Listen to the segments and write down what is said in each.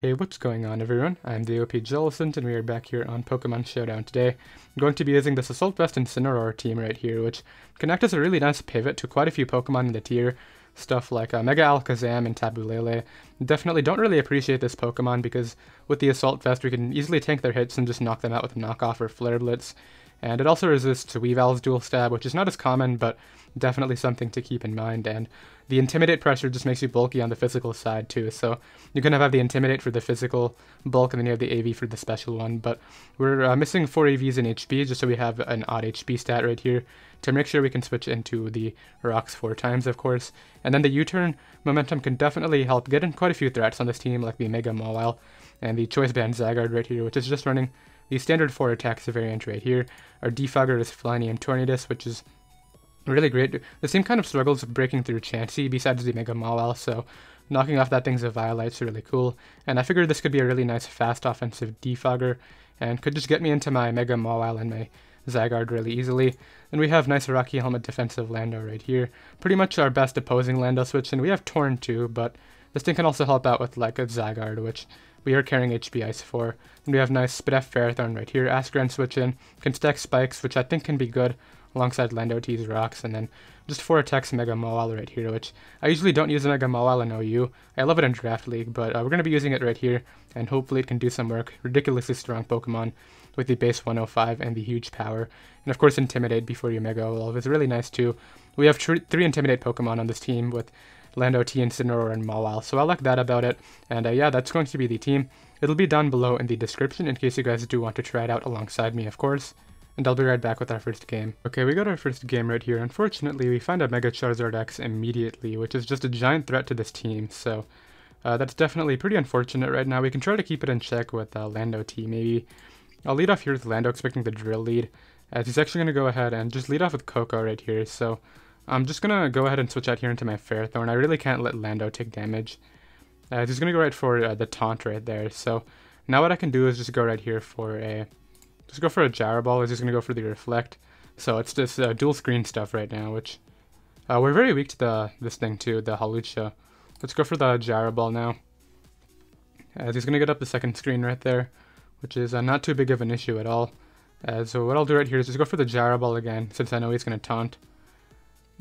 Hey, what's going on everyone? I'm the OPJellicent and we are back here on Pokemon Showdown today. I'm going to be using this Assault Vest Incineroar team right here, which can act as a really nice pivot to quite a few Pokemon in the tier. Stuff like Mega Alakazam and Tapu Lele. Definitely don't really appreciate this Pokemon because with the Assault Vest we can easily tank their hits and just knock them out with a knockoff or Flare Blitz. And it also resists Weavel's Dual Stab, which is not as common, but definitely something to keep in mind. And the Intimidate pressure just makes you bulky on the physical side too, so you can have the Intimidate for the physical bulk and then you have the AV for the special one. But we're missing 4 AVs in HP just so we have an odd HP stat right here to make sure we can switch into the rocks 4 times, of course. And then the U-turn momentum can definitely help get in quite a few threats on this team, like the Mega Mawile and the Choice Band Zygarde right here, which is just running the standard 4 attacks variant right here. Our defogger is Flyinium Tornadus, which is really great. The same kind of struggles with breaking through Chansey besides the Mega Mawile, so knocking off that thing's a Violet's really cool. And I figured this could be a really nice fast offensive defogger and could just get me into my Mega Mawile and my Zygarde really easily. And we have nice Rocky Helmet defensive Lando right here. Pretty much our best opposing Lando switch, and we have Torn too, but this thing can also help out with like a Zygarde, which we are carrying HP Ice for. And we have nice Spidef Ferrothorn right here. Askren switch in, can stack Spikes, which I think can be good alongside Lando T's rocks, and then just 4 attacks Mega Mawile right here, which I usually don't use a Mega Mawile in OU. I love it in Draft League, but we're going to be using it right here, and hopefully it can do some work. Ridiculously strong Pokemon with the base 105 and the huge power. And of course Intimidate before your Mega Evolve is really nice too. We have 3 Intimidate Pokemon on this team with Lando T, Incineroar, and Mawile, so I like that about it. And yeah, that's going to be the team. It'll be down below in the description in case you guys do want to try it out alongside me, of course. And I'll be right back with our first game. Okay, we got our first game right here. Unfortunately, we find a Mega Charizard X immediately, which is just a giant threat to this team, so that's definitely pretty unfortunate right now. We can try to keep it in check with Lando T, maybe. I'll lead off here with Lando, expecting the Drill lead, as he's actually going to go ahead and just lead off with Coco right here, so I'm just going to go ahead and switch out here into my Ferrothorn. I really can't let Lando take damage. He's going to go right for the Taunt right there, so now what I can do is just go right here for a... Just go for a Gyro Ball, he's just going to go for the Reflect. So it's just dual screen stuff right now, which... we're very weak to this thing too, the Hawlucha. Let's go for the Gyro Ball now. As he's going to get up the second screen right there, which is not too big of an issue at all. So what I'll do right here is just go for the Gyro Ball again, since I know he's going to Taunt.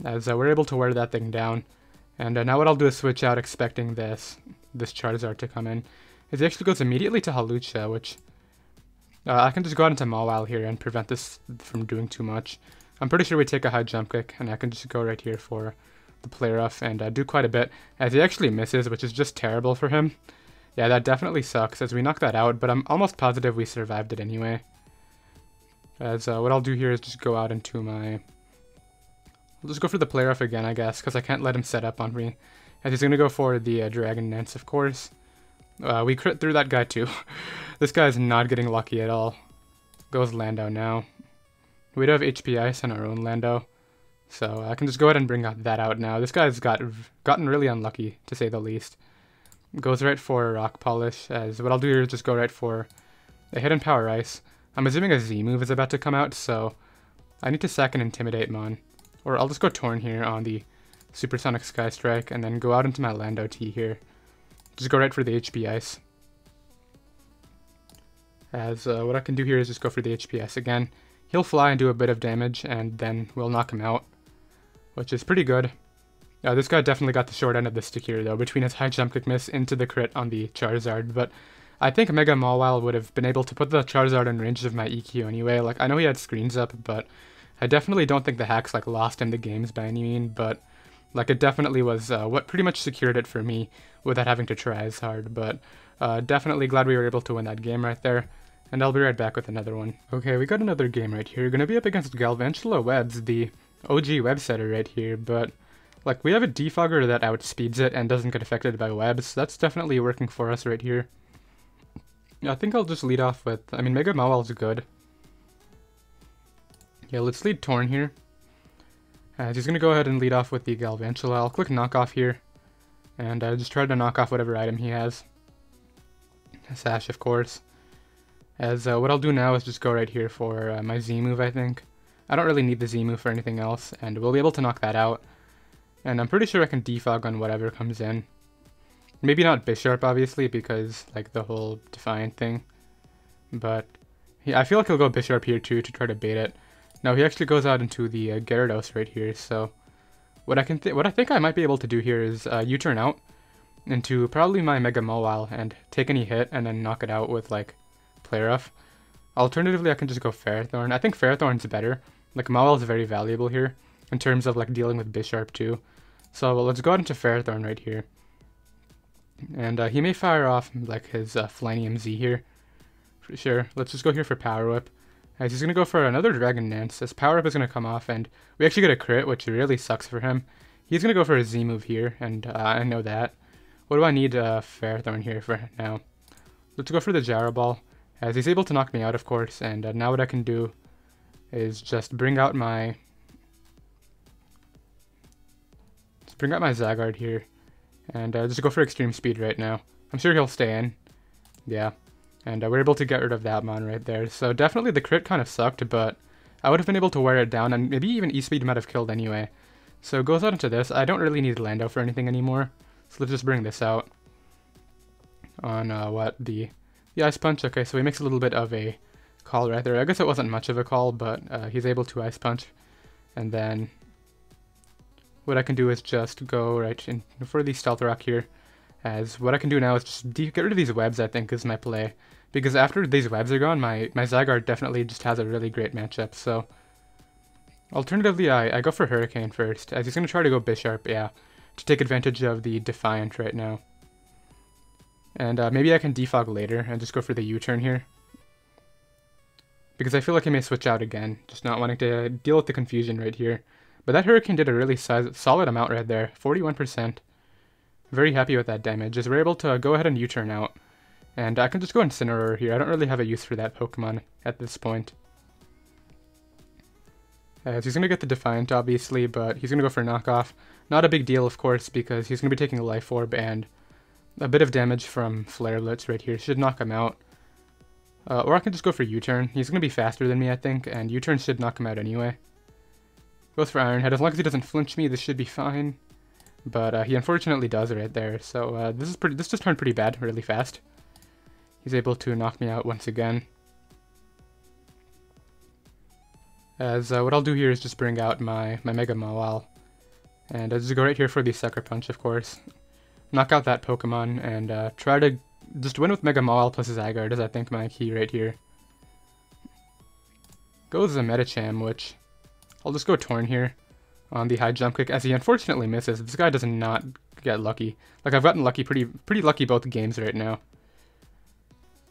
As we're able to wear that thing down. And now what I'll do is switch out expecting this Charizard to come in. As he actually goes immediately to Hawlucha, which... I can just go out into Mawile here and prevent this from doing too much. I'm pretty sure we take a high jump kick, and I can just go right here for the Play Rough and do quite a bit. As he actually misses, which is just terrible for him. Yeah, that definitely sucks as we knock that out, but I'm almost positive we survived it anyway. As what I'll do here is just go out into my... I'll just go for the Play Rough again, I guess, because I can't let him set up on me. As he's going to go for the Dragon Dance, of course. We crit through that guy too. This guy's not getting lucky at all. Goes Lando now. We do have HP Ice on our own Lando, so I can just go ahead and bring that out now. This guy's gotten really unlucky, to say the least. Goes right for Rock Polish, as what I'll do here is just go right for a Hidden Power Ice. I'm assuming a Z move is about to come out, so I need to sack an Intimidate Mon. Or I'll just go Torn here on the Supersonic Sky Strike, and then go out into my Lando T here. Just go right for the HP Ice. As what I can do here is just go for the HP Ice again. He'll fly and do a bit of damage, and then we'll knock him out, which is pretty good. This guy definitely got the short end of the stick here, though, between his high jump kick miss into the crit on the Charizard. But I think Mega Mawile would have been able to put the Charizard in range of my EQ anyway. Like, I know he had screens up, but I definitely don't think the hacks like lost him the games by any means. But like, it definitely was what pretty much secured it for me without having to try as hard. But definitely glad we were able to win that game right there. And I'll be right back with another one. Okay, we got another game right here. We're going to be up against Galvantula Webs, the OG web setter right here. But like, we have a defogger that outspeeds it and doesn't get affected by webs. So that's definitely working for us right here. I think I'll just lead off with... I mean, Mega Mawile's good. Yeah, let's lead Torn here. He's going to go ahead and lead off with the Galvantula. I'll click Knockoff here. And just try to knock off whatever item he has. Sash, of course. As what I'll do now is just go right here for my Z move, I think. I don't really need the Z move for anything else, and we'll be able to knock that out. And I'm pretty sure I can defog on whatever comes in. Maybe not Bisharp, obviously, because, like, the whole Defiant thing. But I feel like he'll go Bisharp here, too, to try to bait it. Now, he actually goes out into the Gyarados right here, so what I think I might be able to do here is U-turn out into probably my Mega Mawile and take any hit and then knock it out with, like, Play Rough. Alternatively, I can just go Ferrothorn. I think Ferrothorn's better. Like, Mawile is very valuable here in terms of, like, dealing with Bisharp, too. So, well, let's go out into Ferrothorn right here. And he may fire off, like, his Flyinium Z here. For sure. Let's just go here for Power Whip. As he's going to go for another Dragon Dance. This Power Whip is going to come off, and we actually get a crit, which really sucks for him. He's going to go for a Z move here, and I know that. What do I need Ferrothorn here for now? Let's go for the Gyro Ball, as he's able to knock me out, of course, and now what I can do is just bring out my Zygarde here, and just go for Extreme Speed right now. I'm sure he'll stay in. Yeah. And we're able to get rid of that mon right there. So definitely the crit kind of sucked, but I would have been able to wear it down, and maybe even E-Speed might have killed anyway. So it goes out into this. I don't really need Lando for anything anymore, so let's just bring this out on the Ice Punch. Okay, so he makes a little bit of a call right there. I guess it wasn't much of a call, but he's able to Ice Punch. And then what I can do is just go right in for the Stealth Rock here. As what I can do now is just get rid of these webs, I think, is my play. Because after these webs are gone, my Zygarde definitely just has a really great matchup. So, alternatively, I go for Hurricane first, as he's going to try to go Bisharp, yeah, to take advantage of the Defiant right now. And maybe I can Defog later and just go for the U-turn here. Because I feel like he may switch out again, just not wanting to deal with the confusion right here. But that Hurricane did a really solid amount right there, 41%. Very happy with that damage, as we're able to go ahead and U-turn out. And I can just go Incineroar here. I don't really have a use for that Pokemon at this point. As he's going to get the Defiant, obviously, but he's going to go for Knockoff. Not a big deal, of course, because he's going to be taking a Life Orb, and a bit of damage from Flare Blitz right here should knock him out. Or I can just go for U-turn. He's going to be faster than me, I think, and U-turn should knock him out anyway. Goes for Iron Head. As long as he doesn't flinch me, this should be fine. But he unfortunately does right there, so this just turned pretty bad really fast. He's able to knock me out once again. As what I'll do here is just bring out my Mega Mawile. And I'll just go right here for the Sucker Punch, of course. Knock out that Pokemon, and try to just win with Mega Mawile plus Zygarde is, I think, my key right here. Goes a Medicham, which I'll just go Torn here on the high jump kick, as he unfortunately misses. This guy does not get lucky. Like, I've gotten lucky, pretty lucky both games right now.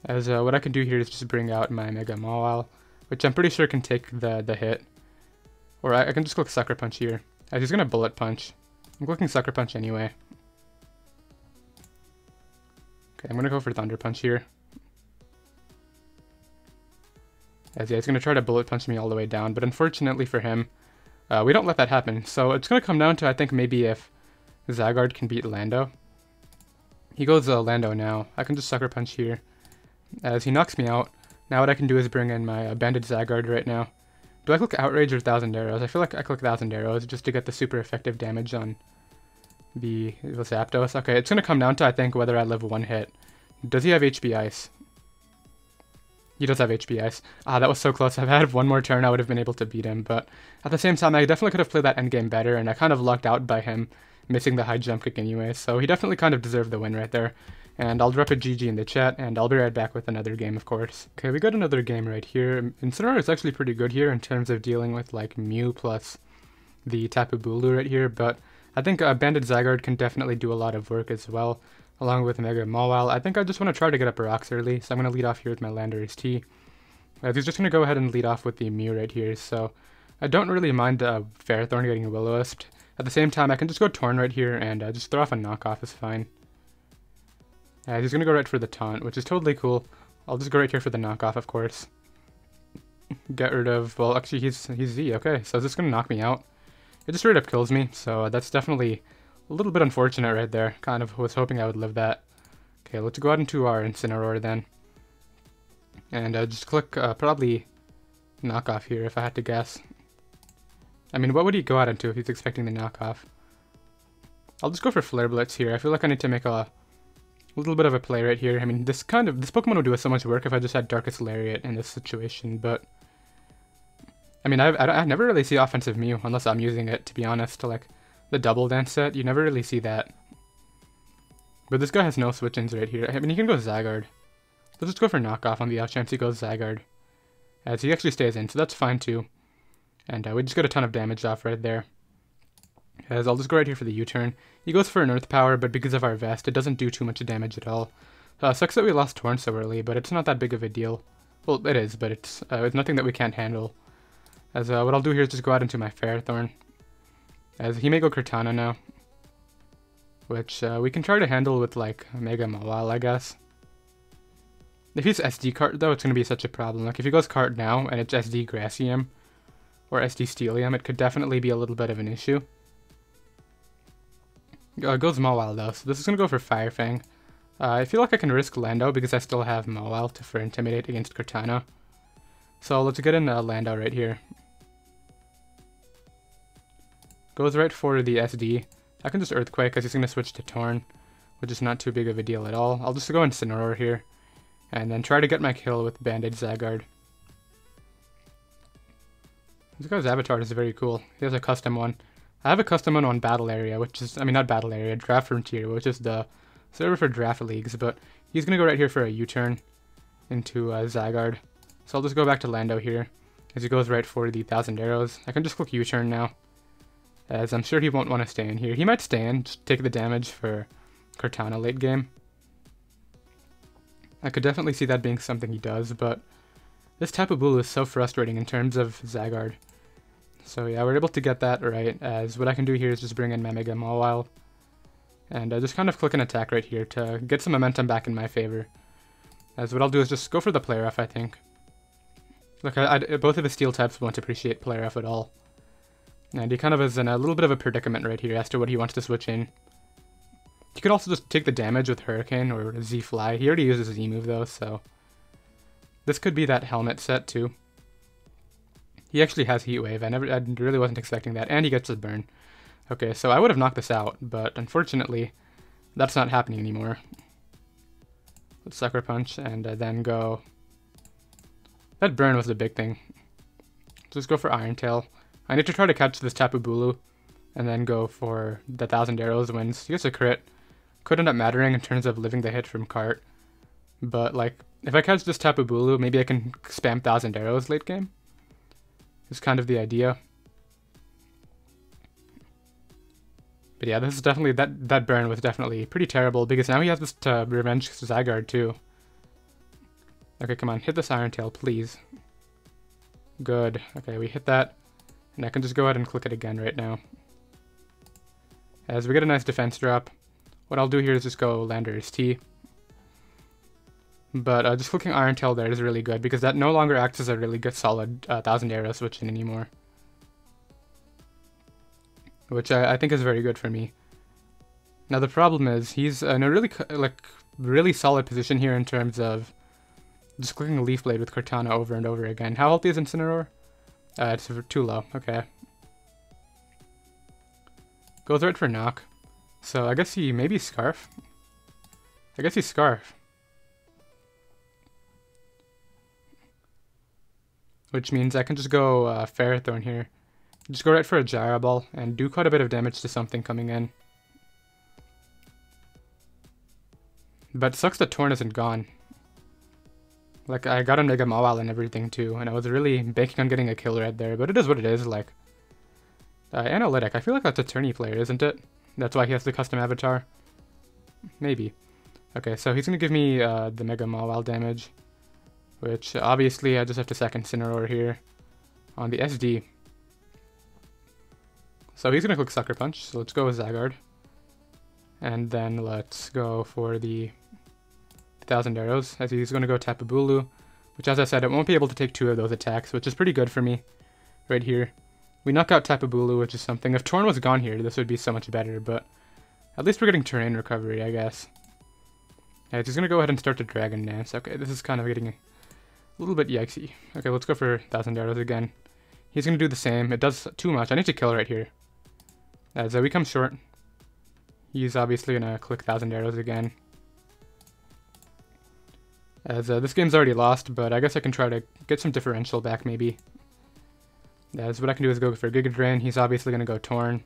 As what I can do here is just bring out my Mega Mawile, which I'm pretty sure can take the hit. Or I can just click Sucker Punch here, as he's going to Bullet Punch. I'm clicking Sucker Punch anyway. Okay, I'm going to go for Thunder Punch here. As yeah, he's going to try to Bullet Punch me all the way down, but unfortunately for him, we don't let that happen. So it's going to come down to, I think, maybe if Zygarde can beat Lando. He goes Lando now. I can just Sucker Punch here, as he knocks me out. Now what I can do is bring in my Banded Zygarde right now. Do I click Outrage or 1000 Arrows? I feel like I click 1000 Arrows just to get the super effective damage on the Zapdos. Okay, it's going to come down to, I think, whether I live one hit. Does he have HP Ice? He does have HP Ice. Ah, that was so close. If I had one more turn, I would have been able to beat him. But at the same time, I definitely could have played that endgame better, and I kind of lucked out by him missing the high jump kick anyway. So he definitely kind of deserved the win right there. And I'll drop a GG in the chat, and I'll be right back with another game, of course. Okay, we got another game right here. Incineroar is actually pretty good here in terms of dealing with, like, Mew plus the Tapu Bulu right here. But I think Banded Zygarde can definitely do a lot of work as well, along with Mega Mawile. I think I just want to try to get up rocks early, so I'm going to lead off here with my Landorus T. He's just going to go ahead and lead off with the Mew right here, so I don't really mind Ferrothorn getting Will-O-Wisp. At the same time, I can just go Torn right here, and just throw off a Knockoff is fine. He's going to go right for the Taunt, which is totally cool. I'll just go right here for the Knockoff, of course. Get rid of, well, actually, he's Z, okay, so is this going to knock me out? It just straight up kills me, so that's definitely a little bit unfortunate right there. Kind of was hoping I would live that. Okay, let's go out into our Incineroar then. And just click probably Knockoff here if I had to guess. I mean, what would he go out into if he's expecting the Knockoff? I'll just go for Flare Blitz here. I feel like I need to make a A little bit of a play right here. I mean, this Pokemon would do so much work if I just had Darkest Lariat in this situation, but I mean, I never really see offensive Mew unless I'm using it, to be honest. To like the Double Dance set, you never really see that. But this guy has no switch-ins right here. I mean, he can go Zygarde. Let's just go for knockoff on the off chance he goes Zygarde, as he actually stays in, so that's fine too. And we just got a ton of damage off right there. As I'll just go right here for the U-turn. He goes for an Earth Power, but because of our vest, it doesn't do too much damage at all. Sucks that we lost Torn so early, but it's not that big of a deal. Well, it is, but it's nothing that we can't handle. As what I'll do here is just go out into my Ferrothorn, as he may go Cortana now, which we can try to handle with like Mega Mawile, I guess. If he's SD Cart though, it's going to be such a problem. Like if he goes Cart now and it's SD Gracium or SD Steelium, it could definitely be a little bit of an issue. Goes Mawile though, so this is going to go for Fire Fang. I feel like I can risk Lando because I still have Mawile for Intimidate against Cortana. So let's get in Lando right here. Goes right for the SD. I can just Earthquake because he's going to switch to Torn, which is not too big of a deal at all. I'll just go Incineroar here, and then try to get my kill with Band-Aid Zygarde. This guy's avatar is very cool. He has a custom one. I have a custom one on Battle Area, which is, I mean not Battle Area, Draft Frontier, which is the server for draft leagues, but he's going to go right here for a U-turn into Zygarde. So I'll just go back to Lando here, as he goes right for the 1000 Arrows. I can just click U-turn now, as I'm sure he won't want to stay in here. He might stay in, just take the damage for Cortana late game. I could definitely see that being something he does, but this Tapu Bulu is so frustrating in terms of Zygarde. So yeah, we're able to get that right, as what I can do here is just bring in my Mega Mawile, and just kind of click an attack right here to get some momentum back in my favor. As what I'll do is just go for the Play Rough, I think. Look, both of his steel types won't appreciate Play Rough at all. And he kind of is in a little bit of a predicament right here as to what he wants to switch in. He could also just take the damage with Hurricane or Z-Fly. He already uses a Z-move though, so this could be that helmet set too. He actually has Heat Wave. I really wasn't expecting that, and he gets the burn. Okay, so I would have knocked this out, but unfortunately, that's not happening anymore. Let's Sucker Punch and then go. That burn was the big thing. Just go for Iron Tail. I need to try to catch this Tapu Bulu, and then go for the 1000 Arrows wins. He gets a crit. Could end up mattering in terms of living the hit from Cart, but like if I catch this Tapu Bulu, maybe I can spam 1000 Arrows late game. Is kind of the idea. But yeah, this is definitely, that burn was definitely pretty terrible, because now he has this revenge Zygarde too. Okay, come on, hit this Iron Tail, please. Good. Okay, we hit that, and I can just go ahead and click it again right now. As we get a nice defense drop, what I'll do here is just go Landorus T. But just clicking Iron Tail there is really good, because that no longer acts as a really good solid 1000 Arrow switch in anymore. Which I think is very good for me. Now the problem is, he's in a really solid position here in terms of just clicking Leaf Blade with Cortana over and over again. How healthy is Incineroar? It's too low, okay. Goes right for Knock. So I guess he maybe Scarf? I guess he's Scarf. Which means I can just go Ferrothorn here. Just go right for a Gyro Ball and do quite a bit of damage to something coming in. But sucks that Torn isn't gone. Like, I got a Mega Mawile and everything too, and I was really banking on getting a kill right there, but it is what it is, like. Analytic, I feel like that's a tourney player, isn't it? That's why he has the custom avatar. Maybe. Okay, so he's gonna give me the Mega Mawile damage, which obviously I just have to sack Incineroar here on the SD. So he's gonna click Sucker Punch, so let's go with Zygarde. And then let's go for the 1000 Arrows, as he's gonna go Tapu Bulu, which, as I said, it won't be able to take 2 of those attacks, which is pretty good for me right here. We knock out Tapu Bulu, which is something. If Torn was gone here, this would be so much better, but at least we're getting terrain recovery, I guess. Yeah, he's gonna go ahead and start to Dragon Dance. Okay, this is kind of getting a little bit yikesy. Okay, let's go for 1000 Arrows again. He's gonna do the same. It does too much. I need to kill right here. As we come short, he's obviously gonna click 1000 Arrows again. As this game's already lost, but I guess I can try to get some differential back maybe. As what I can do is go for Giga Drain. He's obviously going to go Torn.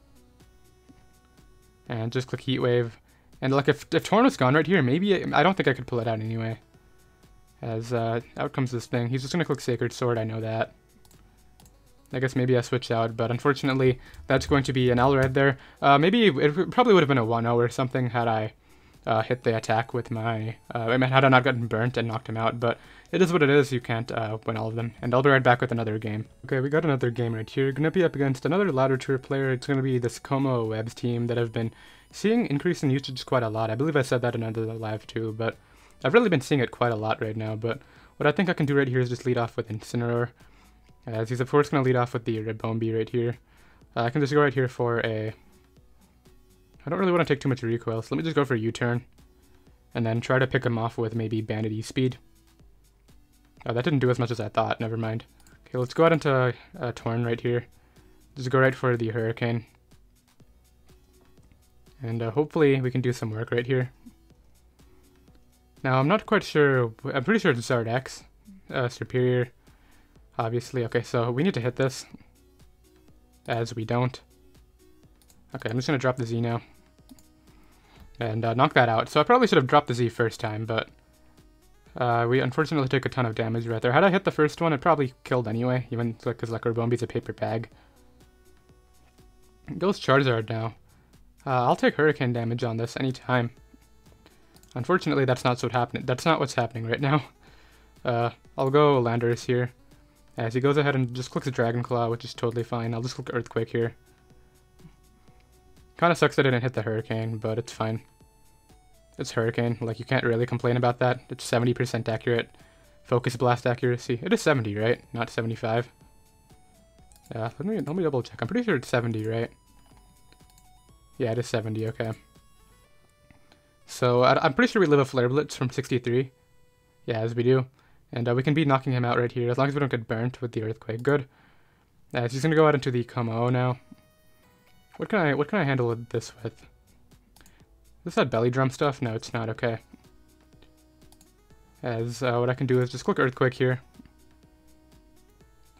And just click Heat Wave. And like if Torn was gone right here, maybe I don't think I could pull it out anyway. As out comes this thing. He's just going to click Sacred Sword, I know that. I guess maybe I switch out, but unfortunately that's going to be an L red there. Maybe it probably would have been a 1-0 or something had I hit the attack with my... had I not gotten burnt and knocked him out, but it is what it is. You can't win all of them. And I'll be right back with another game. Okay, we got another game right here. Gonna be up against another ladder tier player. It's gonna be this Como Webs team that I've been seeing increase in usage quite a lot. I believe I said that in another live too, but I've really been seeing it quite a lot right now. But what I think I can do right here is just lead off with Incineroar. As he's of course going to lead off with the Ribombi right here. I can just go right here for a... I don't really want to take too much recoil, so let me just go for a U-turn. And then try to pick him off with maybe Bandit E-Speed. Oh, that didn't do as much as I thought, never mind. Okay, let's go out into Torn right here. Just go right for the Hurricane. And hopefully we can do some work right here. Now, I'm not quite sure... I'm pretty sure it's Zygarde X. Superior. Obviously, okay, so we need to hit this, as we don't. Okay, I'm just going to drop the Z now, and knock that out. So I probably should have dropped the Z first time, but we unfortunately took a ton of damage right there. Had I hit the first one, it probably killed anyway, even because like Ribombi's a paper bag. It goes Charizard now. I'll take Hurricane damage on this anytime. Unfortunately, that's not what's happening right now. I'll go Landorus here. As he goes ahead and just clicks a Dragon Claw, which is totally fine. I'll just click Earthquake here. Kinda sucks that I didn't hit the Hurricane, but it's fine. It's Hurricane, like you can't really complain about that. It's 70% accurate. Focus Blast accuracy. It is 70, right? Not 75. Yeah, let me double check. I'm pretty sure it's 70, right? Yeah, it is 70, okay. So I'm pretty sure we live a Flare Blitz from 63. Yeah, as we do. And we can be knocking him out right here, as long as we don't get burnt with the Earthquake. Good. So he's going to go out into the Como now. What can I handle this with? Is that belly drum stuff? No, it's not. Okay. As what I can do is just click Earthquake here.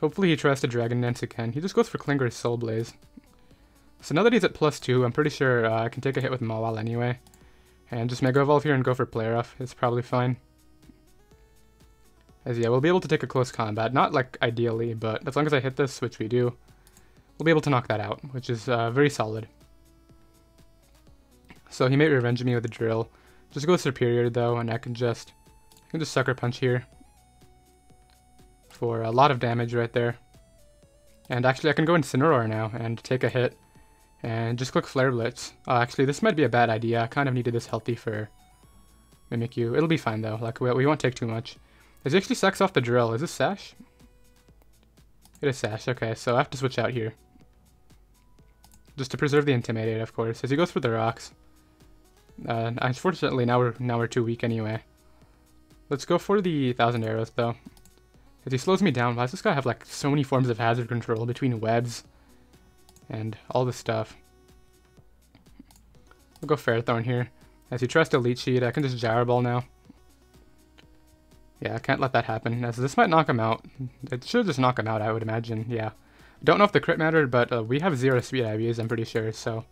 Hopefully he tries to Dragon Dance again. He just goes for Klinger's Soul Blaze. So now that he's at +2, I'm pretty sure I can take a hit with Mawile anyway. And just Mega Evolve here and go for Play Rough. It's probably fine. As yeah, we'll be able to take a close combat. Not like ideally, but as long as I hit this, which we do, we'll be able to knock that out, which is very solid. So he may revenge me with a Drill. Just go Superior though, and I can just Sucker Punch here for a lot of damage right there. And actually I can go Incineroar now and take a hit and just click Flare Blitz. Actually this might be a bad idea. I kind of needed this healthy for Mimikyu. It'll be fine though, like we won't take too much. As he actually sacks off the Drill. Is this Sash? It is Sash, okay, so I have to switch out here. Just to preserve the Intimidate, of course. As he goes for the Rocks. Unfortunately, now we're too weak anyway. Let's go for the 1,000 Arrows, though. As he slows me down, why does this guy have like so many forms of hazard control between webs and all this stuff? We'll go Ferrothorn here. As he tries to Leech Seed, I can just Gyro Ball now. Yeah, I can't let that happen, as this might knock him out. It should just knock him out, I would imagine, yeah. Don't know if the crit mattered, but we have 0 Speed IVs, I'm pretty sure, so...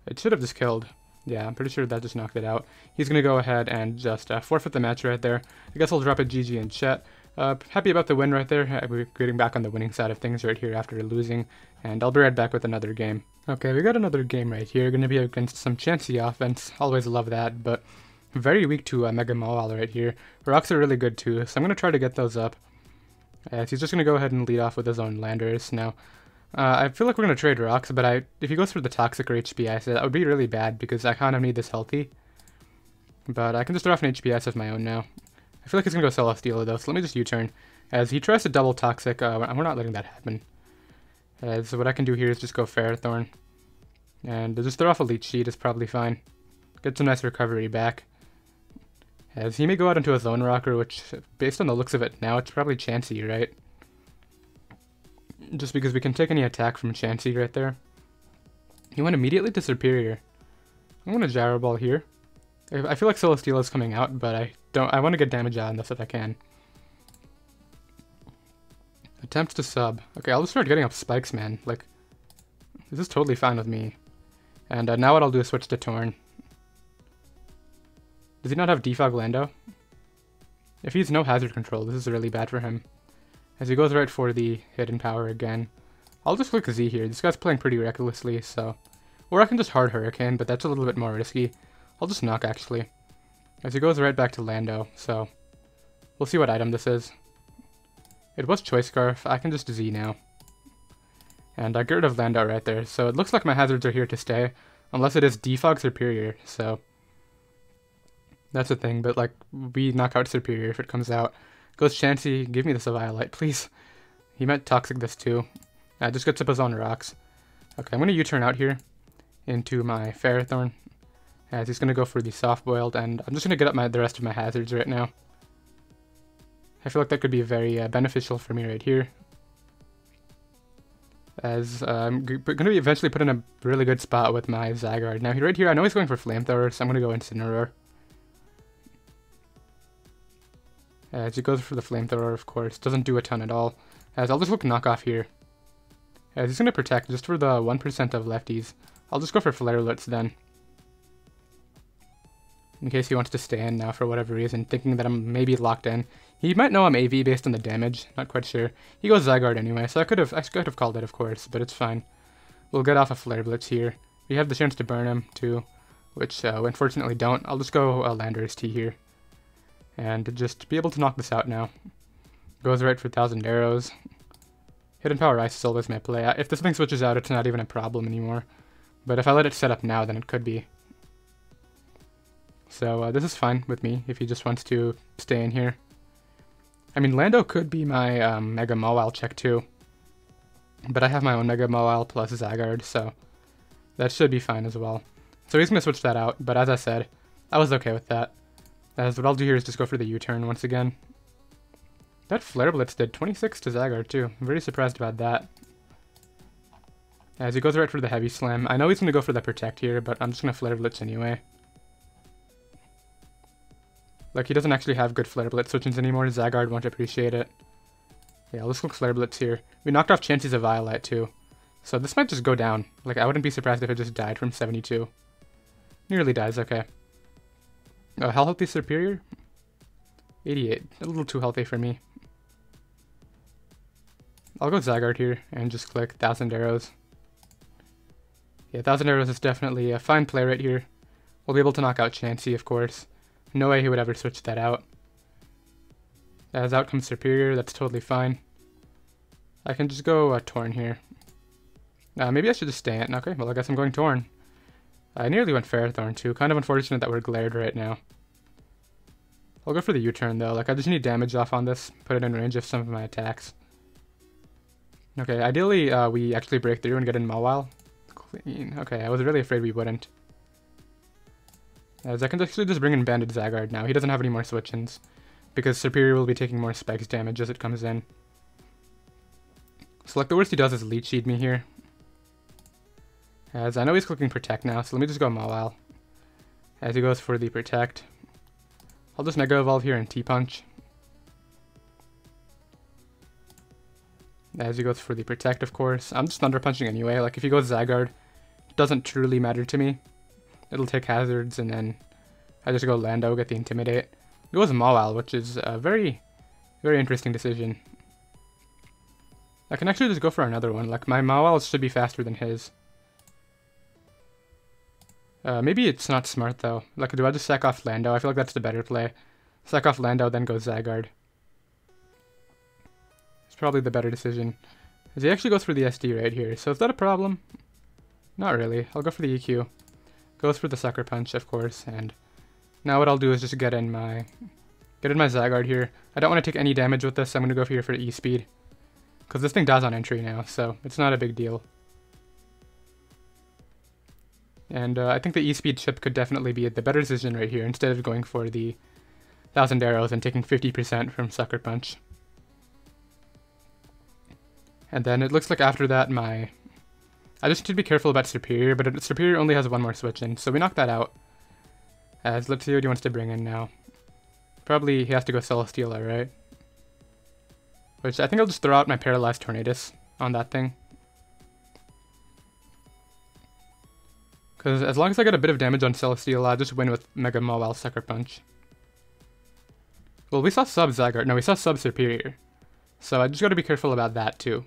It should have just killed. Yeah, I'm pretty sure that just knocked it out. He's gonna go ahead and just forfeit the match right there. I guess I'll drop a GG in chat. Happy about the win right there. We're getting back on the winning side of things right here after losing, and I'll be right back with another game. Okay, we got another game right here. Gonna be against some Chansey offense. Always love that, but... Very weak to Mega Mawile right here. Rocks are really good too, so I'm going to try to get those up. As he's just going to go ahead and lead off with his own Landorus now. I feel like we're going to trade Rocks, but if he goes for the Toxic or HPS, that would be really bad because I kind of need this healthy. But I can just throw off an HPS of my own now. I feel like he's going to go Celesteela though, so let me just U-turn. As he tries to double Toxic, we're not letting that happen. As what I can do here is just go Ferrothorn. And just throw off a Leech Seed is probably fine. Get some nice recovery back. As he may go out into a Zone Rocker, which, based on the looks of it now, it's probably Chansey, right? Just because we can take any attack from Chansey right there. He went immediately to Superior. I'm going to Gyro Ball here. I feel like Celesteela is coming out, but I want to get damage out on this if I can. Attempts to sub. Okay, I'll just start getting up spikes, man. Like, this is totally fine with me. And now what I'll do is switch to Torn. Does he not have Defog Lando? If he's no hazard control, this is really bad for him. As he goes right for the hidden power again. I'll just click Z here. This guy's playing pretty recklessly, so... Or I can just hard Hurricane, but that's a little bit more risky. I'll just knock, actually. As he goes right back to Lando, so... We'll see what item this is. It was Choice Scarf. I can just Z now. And I get rid of Lando right there, so it looks like my hazards are here to stay. Unless it is Defog Superior, so... That's the thing, but like, we knock out Superior if it comes out. Goes Chansey, give me this Eviolite, please. He meant Toxic this too. Just gets up his own rocks. Okay, I'm going to U-turn out here into my Ferrothorn, as he's going to go for the Soft Boiled, and I'm just going to get up the rest of my hazards right now. I feel like that could be very beneficial for me right here. As I'm going to be eventually put in a really good spot with my Zygarde. Now, right here, I know he's going for Flamethrower, so I'm going to go Incineroar. As he goes for the Flamethrower, of course. Doesn't do a ton at all. As I'll just look Knockoff here. As he's going to Protect just for the 1% of lefties. I'll just go for Flare Blitz then. In case he wants to stay in now for whatever reason, thinking that I'm maybe locked in. He might know I'm AV based on the damage, not quite sure. He goes Zygarde anyway, so I could have called it, of course, but it's fine. We'll get off a Flare Blitz here. We have the chance to burn him too, which unfortunately don't. I'll just go Landorus T here. And just be able to knock this out now. Goes right for 1,000 arrows. Hidden Power Ice is always my play. If this thing switches out, it's not even a problem anymore. But if I let it set up now, then it could be. So this is fine with me, if he just wants to stay in here. I mean, Lando could be my Mega Mawile check too. But I have my own Mega Mawile plus Zygarde, so that should be fine as well. So he's going to switch that out, but as I said, I was okay with that. As what I'll do here is just go for the U-turn once again. That Flare Blitz did 26 to Zygarde too. I'm very surprised about that. As he goes right for the Heavy Slam. I know he's going to go for the Protect here, but I'm just going to Flare Blitz anyway. Like, he doesn't actually have good Flare Blitz switches anymore. Zygarde won't appreciate it. Yeah, let's look Flare Blitz here. We knocked off Chansey's Eviolite too. So this might just go down. Like, I wouldn't be surprised if it just died from 72. Nearly dies, okay. How healthy is Superior? 88. A little too healthy for me. I'll go Zygarde here and just click 1,000 arrows. Yeah, 1,000 arrows is definitely a fine play right here. We'll be able to knock out Chansey, of course. No way he would ever switch that out. As out comes Superior, that's totally fine. I can just go Torn here. Maybe I should just stay in. Okay, well I guess I'm going Torn. I nearly went Ferrothorn too. Kind of unfortunate that we're glared right now. I'll go for the U-turn though. Like, I just need damage off on this. Put it in range of some of my attacks. Okay, ideally we actually break through and get in Mawile. Clean. Okay, I was really afraid we wouldn't. As I can actually just bring in Banded Zygarde now. He doesn't have any more switch-ins, because Superior will be taking more Spikes damage as it comes in. So like, the worst he does is Leech Seed me here. As I know he's clicking Protect now, so let me just go Mawile. As he goes for the Protect. I'll just Mega Evolve here and T-Punch. As he goes for the Protect, of course. I'm just Thunder Punching anyway. Like, if he goes Zygarde, it doesn't truly matter to me. It'll take hazards, and then I just go Lando, get the Intimidate. It goes Mawile, which is a very, very interesting decision. I can actually just go for another one. Like, my Mawile should be faster than his. Maybe it's not smart, though. Like, do I just sack off Lando? I feel like that's the better play. Sack off Lando, then go Zygarde. It's probably the better decision. As he actually goes for the SD right here. So is that a problem? Not really. I'll go for the EQ. Goes for the Sucker Punch, of course, and now what I'll do is just get in my Zygarde here. I don't want to take any damage with this, so I'm going to go here for E-Speed. Because this thing dies on entry now, so it's not a big deal. And I think the E-Speed chip could definitely be the better decision right here, instead of going for the 1,000 arrows and taking 50% from Sucker Punch. And then it looks like after that I just need to be careful about Superior, but Superior only has one more switch in, so we knock that out. As let's see what he wants to bring in now. Probably he has to go Celesteela, right? Which I think I'll just throw out my Paralyzed Tornadus on that thing. Because as long as I get a bit of damage on Celesteela, I'll just win with Mega Mawile Sucker Punch. Well, we saw Sub Zygarde. No, we saw Sub Superior. So I just gotta be careful about that too.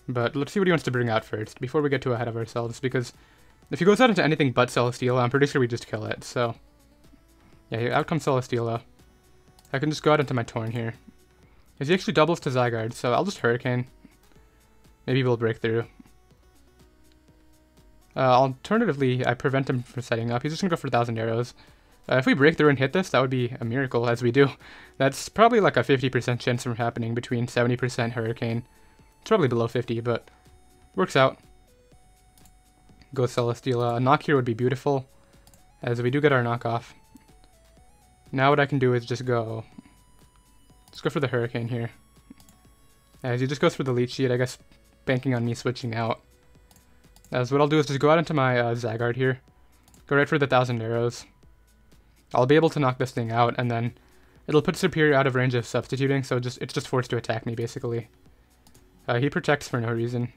But let's see what he wants to bring out first, before we get too ahead of ourselves, because if he goes out into anything but Celesteela, I'm pretty sure we just kill it, so... Yeah, out comes Celesteela. I can just go out into my Torn here. As he actually doubles to Zygarde, so I'll just Hurricane. Maybe we'll break through. Alternatively, I prevent him from setting up. He's just gonna go for 1,000 arrows. If we break through and hit this, that would be a miracle, as we do. That's probably like a 50% chance from happening, between 70% Hurricane. It's probably below 50, but works out. Go Celesteela. A knock here would be beautiful, as we do get our knockoff. Now what I can do is just go for the Hurricane here. As he just goes for the Leech Seed, I guess banking on me switching out. As what I'll do is just go out into my Zygarde here. Go right for the 1,000 arrows. I'll be able to knock this thing out, and then it'll put Superior out of range of substituting, so it's just forced to attack me, basically. He protects for no reason.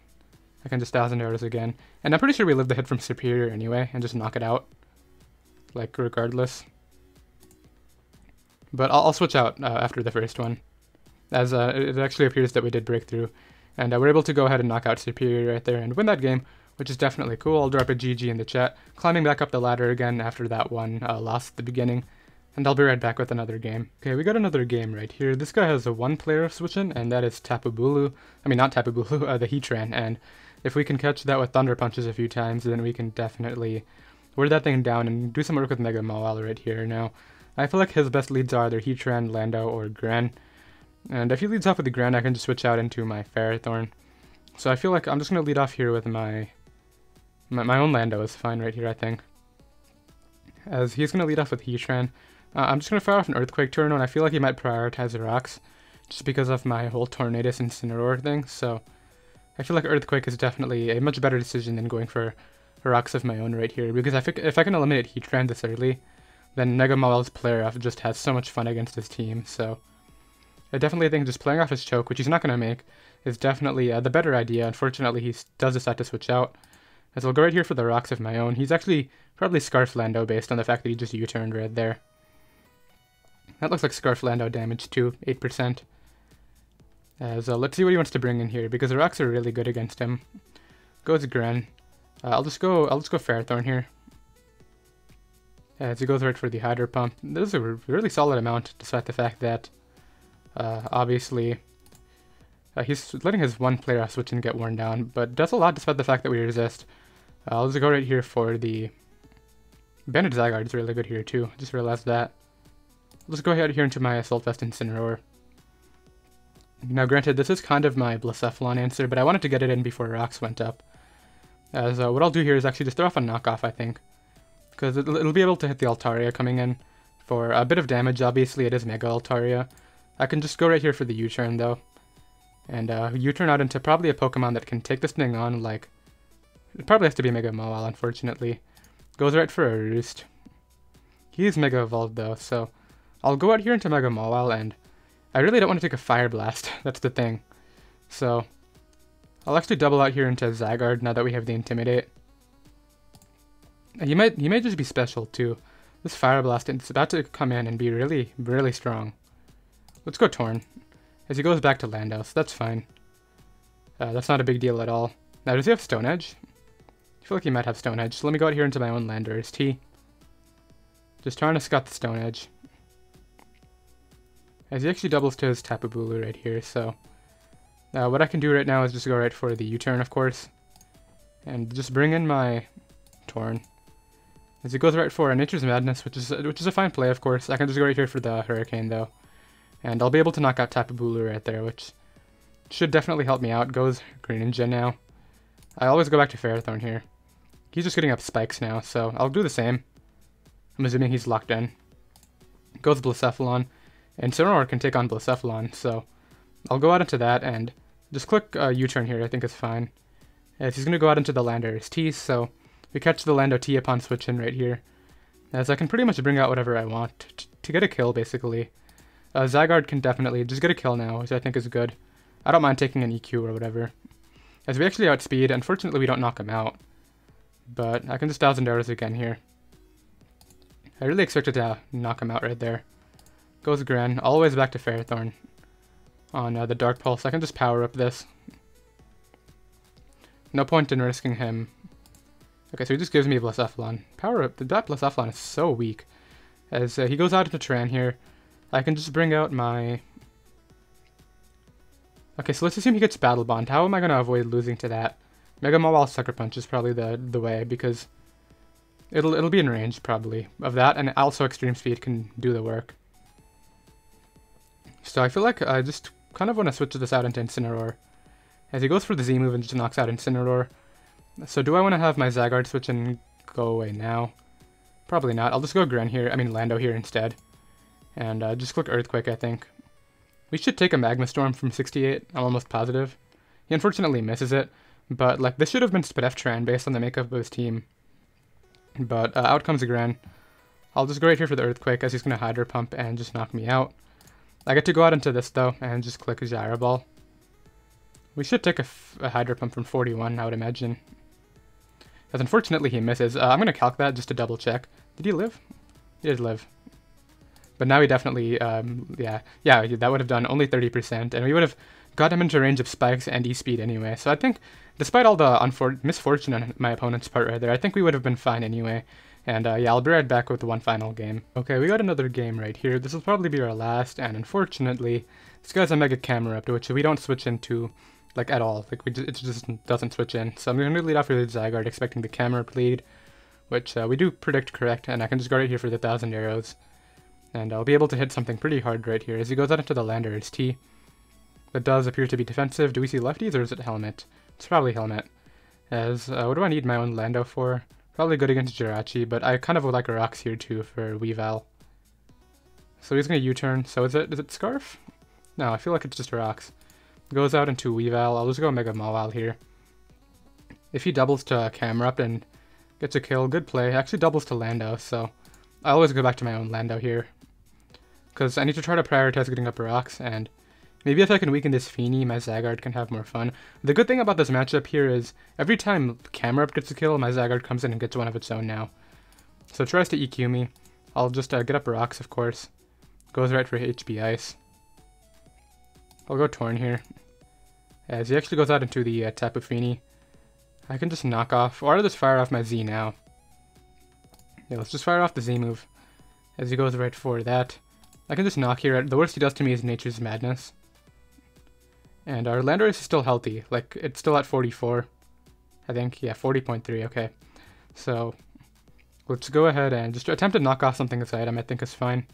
I can just 1,000 arrows again. And I'm pretty sure we live the hit from Superior anyway, and just knock it out. Like, regardless. But I'll switch out after the first one, as it actually appears that we did break through. And we're able to go ahead and knock out Superior right there and win that game, which is definitely cool. I'll drop a GG in the chat, climbing back up the ladder again after that one loss at the beginning. And I'll be right back with another game. Okay, we got another game right here. This guy has a one player switching, and that is Tapu Bulu. I mean, not Tapu Bulu, the Heatran. And if we can catch that with Thunder Punches a few times, then we can definitely wear that thing down and do some work with Mega Mawile right here. Now, I feel like his best leads are either Heatran, Lando, or Gran. And if he leads off with the Gran, I can just switch out into my Ferrothorn. So I feel like I'm just going to lead off here with my own Lando is fine right here, I think. As he's going to lead off with Heatran. I'm just going to fire off an Earthquake turn, and I feel like he might prioritize the rocks, just because of my whole Tornadus Incineroar thing, so I feel like Earthquake is definitely a much better decision than going for rocks of my own right here, because if I can eliminate Heatran this early, then Mega Mawile's player off just has so much fun against his team, so I definitely think just playing off his Choke, which he's not going to make, is definitely the better idea. Unfortunately, he does decide to switch out, as I'll go right here for the rocks of my own. He's actually probably Scarf Lando based on the fact that he just U-turned right there. That looks like Scarf Lando damage too, 8%. As let's see what he wants to bring in here, because the rocks are really good against him. Goes Gran. I'll just go Ferrothorn here. As he goes right for the Hydro Pump. This is a really solid amount, despite the fact that obviously he's letting his one player switch and get worn down, but does a lot despite the fact that we resist. I'll just go right here for the Banded Zygarde is really good here too. Just realized that. Let's go ahead here into my Assault Vest Incineroar. Now granted, this is kind of my Blacephalon answer, but I wanted to get it in before rocks went up. As what I'll do here is actually just throw off a knockoff, I think. Because it'll be able to hit the Altaria coming in for a bit of damage. Obviously it is Mega Altaria. I can just go right here for the U-turn though. And U-turn out into probably a Pokemon that can take this thing on, like... It probably has to be Mega Mawile, unfortunately. Goes right for a Roost. He's Mega Evolved though, so... I'll go out here into Mega Mawile, and I really don't want to take a Fire Blast, that's the thing. So, I'll actually double out here into Zygarde now that we have the Intimidate. He might just be special too. This Fire Blast is about to come in and be really, really strong. Let's go Torn, as he goes back to Lando, so that's fine. That's not a big deal at all. Now, does he have Stone Edge? I feel like he might have Stone Edge, so let me go out here into my own Landorus T. Just trying to scout the Stone Edge. As he actually doubles to his Tapu Bulu right here, so... what I can do right now is just go right for the U-turn, of course. And just bring in my Torn. As he goes right for a Nature's Madness, which is a fine play, of course. I can just go right here for the Hurricane, though. And I'll be able to knock out Tapu Bulu right there, which should definitely help me out. Goes Greninja now. I always go back to Ferrothorn here. He's just getting up spikes now, so I'll do the same. I'm assuming he's locked in. Goes Blacephalon. And Incineroar can take on Blacephalon, so I'll go out into that and just click U-turn here, I think is fine. As he's going to go out into the Landorus T, so We catch the Lando T upon switch in right here, as I can pretty much bring out whatever I want to get a kill, basically. Zygarde can definitely just get a kill now, which I think is good. I don't mind taking an EQ or whatever. As we actually outspeed, unfortunately we don't knock him out. But I can just 1000 arrows again here. I really expected to knock him out right there. Goes Gren, always back to Ferrothorn. On the Dark Pulse, I can just power up this. No point in risking him. Okay, so he just gives me Blacephalon. Power up, that Blacephalon is so weak. As he goes out into Tran here, I can just bring out my... Okay, so let's assume he gets Battle Bond. How am I going to avoid losing to that? Mega Mawile Sucker Punch is probably the way, because it'll be in range, probably, of that, and also Extreme Speed can do the work. So I feel like I just kind of want to switch this out into Incineroar. As he goes for the Z move and just knocks out Incineroar. So do I want to have my Zygarde switch and go away now? Probably not. I'll just go Lando here instead. And just click Earthquake, I think. We should take a Magma Storm from 68, I'm almost positive. He unfortunately misses it, but like this should have been Spadef based on the makeup of his team. But out comes Gren. I'll just go right here for the Earthquake as he's going to Hydro Pump and just knock me out. I get to go out into this though and just click Gyro Ball. We should take a Hydro Pump from 41, I would imagine. As unfortunately he misses. I'm going to calc that just to double check. Did he live? He did live. But now he definitely, yeah, that would have done only 30%, and we would have got him into range of spikes and E-Speed anyway. So I think, despite all the misfortune on my opponent's part right there, I think we would have been fine anyway. And yeah, I'll be right back with one final game. Okay, we got another game right here. This will probably be our last, and unfortunately, this guy's a Mega Camera Up, which we don't switch into, like, at all. Like, it just doesn't switch in. So I'm going to lead off with the Zygarde, expecting the Camera Up lead, which we do predict correct, and I can just go right here for the 1000 arrows. And I'll be able to hit something pretty hard right here as he goes out into the Landorus T. That does appear to be defensive. Do we see lefties or is it Helmet? It's probably Helmet. As, what do I need my own Lando for? Probably good against Jirachi, but I kind of would like a Rocks here too for Weavile. So he's going to U-turn. So is it Scarf? No, I feel like it's just Rocks. Goes out into Weavile. I'll just go Mega Mawile here. If he doubles to Camera Up and gets a kill, good play. Actually doubles to Lando, so I always go back to my own Lando here. Because I need to try to prioritize getting up Rocks, and maybe if I can weaken this Feeny, my Zygarde can have more fun. The good thing about this matchup here is, every time Camera Up gets a kill, my Zygarde comes in and gets one of its own now. So it tries to EQ me. I'll just get up Rocks, of course. Goes right for HB Ice. I'll go Torn here. As he actually goes out into the Tapu Fini. I can just knock off, or I'll just fire off my Z now. Yeah, let's just fire off the Z move. As he goes right for that. I can just knock here. The worst he does to me is Nature's Madness. And our Landorus is still healthy. Like, it's still at 44. I think. Yeah, 40.3. Okay. So, let's go ahead and just attempt to knock off something aside. I think is fine.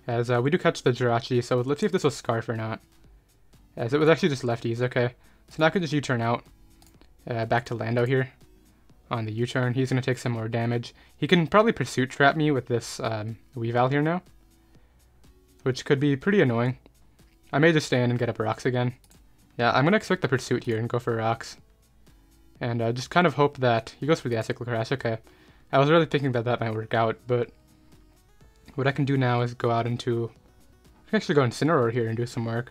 As we do catch the Jirachi, so let's see if this was Scarf or not. As it was actually just lefties. Okay. So now I can just U-turn out. Back to Lando here. On the U-turn. He's going to take some more damage. He can probably Pursuit Trap me with this Weavile here now. Which could be pretty annoying. I may just stay in and get up Rocks again. Yeah, I'm going to expect the Pursuit here and go for Rocks. And just kind of hope that... He goes for the Acid Crash, okay. I was really thinking that that might work out, but... What I can do now is go out into... I can actually go Incineroar here and do some work.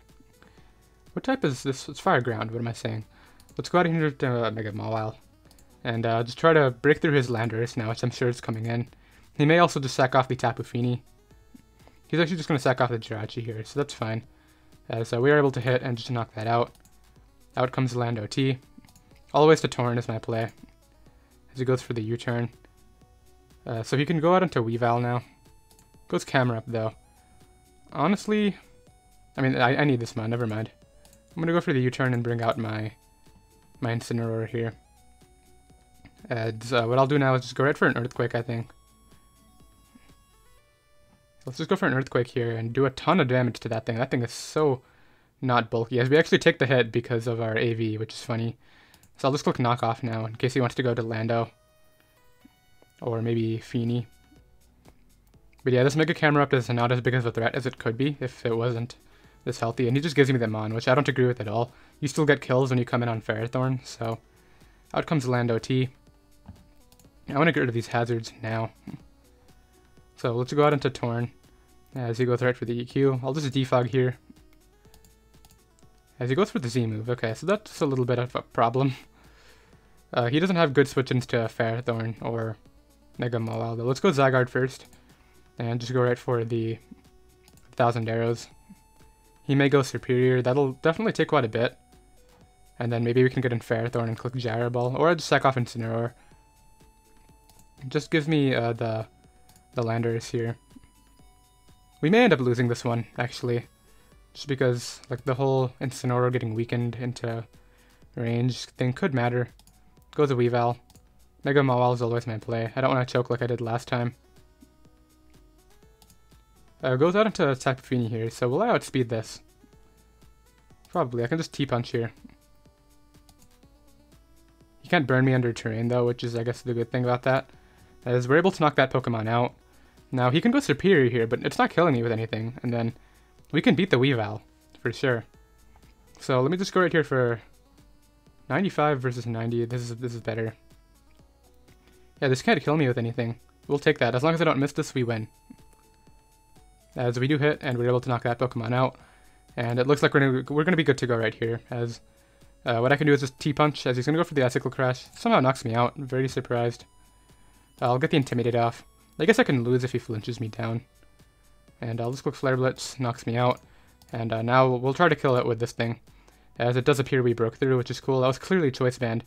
What type is this? It's Fire Ground, what am I saying? Let's go out here to Mega Mawile. And just try to break through his Landorus now, which I'm sure is coming in. He may also just sack off the Tapu Fini. He's actually just going to sack off the Jirachi here, so that's fine. As we are able to hit and just knock that out. Out comes Lando T. All the way to Torn is my play. As he goes for the U-turn. So he can go out into Weavile now. Goes Camera Up though. Honestly, I mean, I need this mod, never mind. I'm going to go for the U-turn and bring out my Incineroar here. And what I'll do now is just go right for an Earthquake, I think. Let's just go for an Earthquake here and do a ton of damage to that thing. That thing is so not bulky. As we actually take the hit because of our AV, which is funny. So I'll just click Knock Off now in case he wants to go to Lando. Or maybe Feeny. But yeah, this Mega Camera Up is not as big of a threat as it could be if it wasn't this healthy. And he just gives me the Mon, which I don't agree with at all. You still get kills when you come in on Ferrothorn, so... Out comes Lando T. I want to get rid of these hazards now. So let's go out into Torn as he goes right for the EQ. I'll just defog here as he goes for the Z move. Okay, so that's a little bit of a problem. He doesn't have good switch-ins to Ferrothorn or Mega Mawile, though. Let's go Zygarde first and just go right for the 1,000 arrows. He may go Superior. That'll definitely take quite a bit. And then maybe we can get in Ferrothorn and click Gyro Ball, or I'll just sack off Incineroar. It just gives me the Landorus here. We may end up losing this one, actually, just because like the whole Incineroar getting weakened into range thing could matter. Goes a Weavile. Mega Mawile is always my play. I don't want to choke like I did last time. Goes out into Tapu here, so will I outspeed this? Probably. I can just T-Punch here. He can't burn me under terrain though, which is I guess the good thing about that, as we're able to knock that Pokemon out. Now he can go Superior here, but it's not killing me with anything, and then we can beat the Weavile, for sure. So let me just go right here for 95 versus 90. This is better. Yeah, this can't kill me with anything. We'll take that. As long as I don't miss this, we win. As we do hit, and we're able to knock that Pokemon out. And it looks like we're gonna be good to go right here, as what I can do is just T-Punch, as he's gonna go for the Icicle Crash. Somehow knocks me out. I'm very surprised. I'll get the Intimidate off. I guess I can lose if he flinches me down. And I'll just click Flare Blitz, knocks me out. And now we'll try to kill it with this thing, as it does appear we broke through, which is cool. That was clearly Choice Band,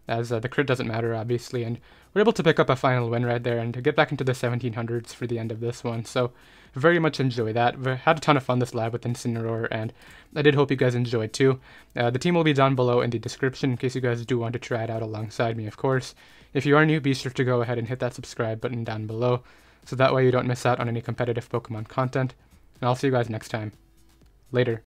as the crit doesn't matter, obviously, and we're able to pick up a final win right there and to get back into the 1700s for the end of this one. So very much enjoy that. We had a ton of fun this live with Incineroar, and I did hope you guys enjoyed too. The team will be down below in the description in case you guys do want to try it out alongside me, of course. If you are new, be sure to go ahead and hit that subscribe button down below, so that way you don't miss out on any competitive Pokemon content. And I'll see you guys next time. Later.